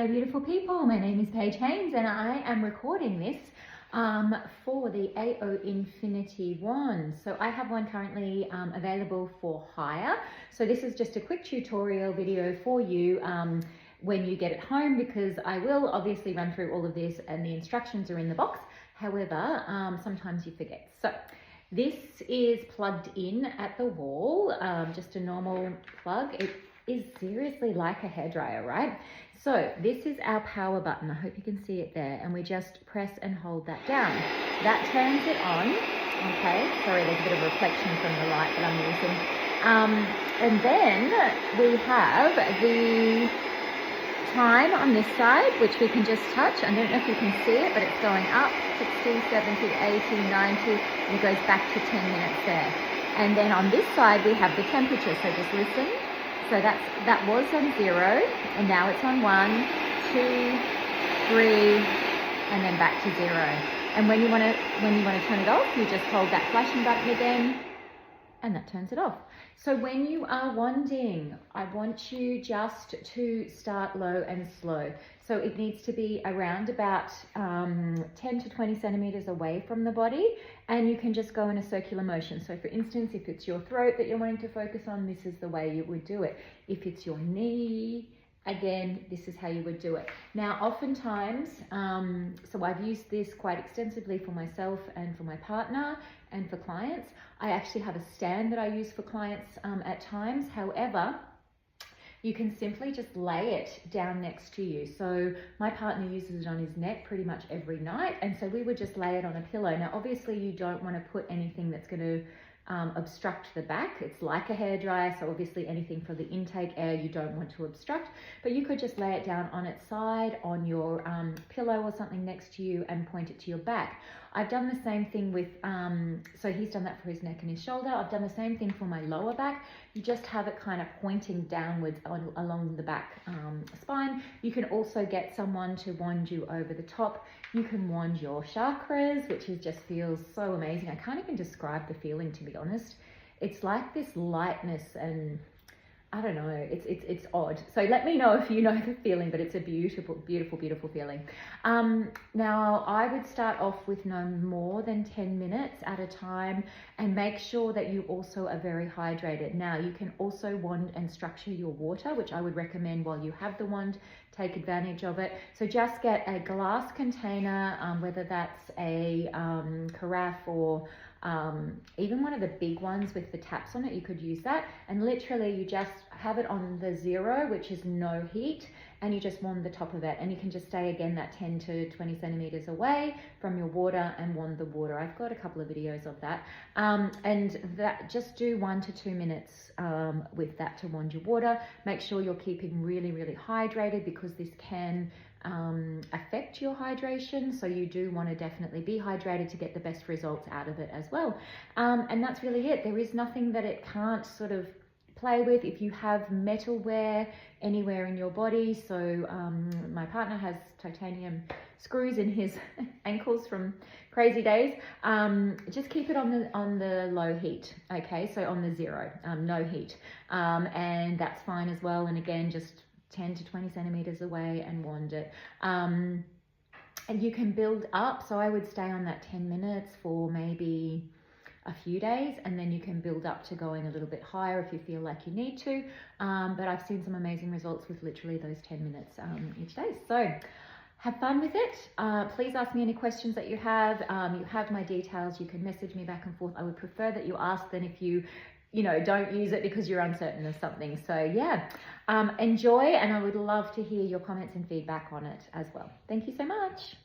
Hello beautiful people, my name is Paige Haynes and I am recording this for the AO Infinity wand. So I have one currently available for hire. So this is just a quick tutorial video for you when you get it home, because I will obviously run through all of this and the instructions are in the box. However, sometimes you forget. So this is plugged in at the wall, just a normal plug. It is seriously like a hairdryer, right? So this is our power button. I hope you can see it there. And we just press and hold that down. That turns it on. Okay, sorry, there's a bit of reflection from the light that I'm using. And then we have the time on this side, which we can just touch. I don't know if you can see it, but it's going up 60, 70, 80, 90, and it goes back to 10 minutes there. And then on this side, we have the temperature. So just listen. So that was on 0, and now it's on 1, 2, 3, and then back to 0. And when you want to turn it off, you just hold that flashing button again, and that turns it off. So when you are wanding, I want you just to start low and slow. So it needs to be around about 10 to 20 centimeters away from the body, and you can just go in a circular motion. So for instance, if it's your throat that you're wanting to focus on, this is the way you would do it. If it's your knee, again, this is how you would do it. Now, oftentimes, so I've used this quite extensively for myself and for my partner and for clients. I actually have a stand that I use for clients at times. However, you can simply just lay it down next to you. So my partner uses it on his neck pretty much every night. And so we would just lay it on a pillow. Now, obviously you don't want to put anything that's going to obstruct the back. It's like a hairdryer, so obviously anything for the intake air you don't want to obstruct, but you could just lay it down on its side on your pillow or something next to you and point it to your back. I've done the same thing with, so he's done that for his neck and his shoulder. I've done the same thing for my lower back. You just have it kind of pointing downwards along the back spine. You can also get someone to wand you over the top. You can wand your chakras, which just feels so amazing. I can't even describe the feeling, to be honest. It's like this lightness, and I don't know, it's odd. So let me know if you know the feeling, but it's a beautiful, beautiful, beautiful feeling. Now I would start off with no more than 10 minutes at a time, and make sure that you also are very hydrated. Now you can also wand and structure your water, which I would recommend while you have the wand. Take advantage of it. So just get a glass container, whether that's a carafe or even one of the big ones with the taps on it, you could use that. And literally you just have it on the 0, which is no heat, and you just wand the top of it, and you can just stay again that 10 to 20 centimeters away from your water and wand the water. I've got a couple of videos of that, and that just do 1 to 2 minutes with that to wand your water. Make sure you're keeping really, really hydrated, because this can affect your hydration, so you do want to definitely be hydrated to get the best results out of it as well. And that's really it. There is nothing that it can't sort of play with. If you have metalware anywhere in your body, so my partner has titanium screws in his ankles from crazy days, just keep it on the low heat. Okay, so on the 0, no heat, and that's fine as well. And again, just 10 to 20 centimeters away and wand it. And you can build up. So I would stay on that 10 minutes for maybe a few days, and then you can build up to going a little bit higher if you feel like you need to. But I've seen some amazing results with literally those 10 minutes each day. So have fun with it. Please ask me any questions that you have. You have my details. You can message me back and forth. I would prefer that you ask than if you don't use it because you're uncertain of something. So yeah, enjoy, and I would love to hear your comments and feedback on it as well. Thank you so much.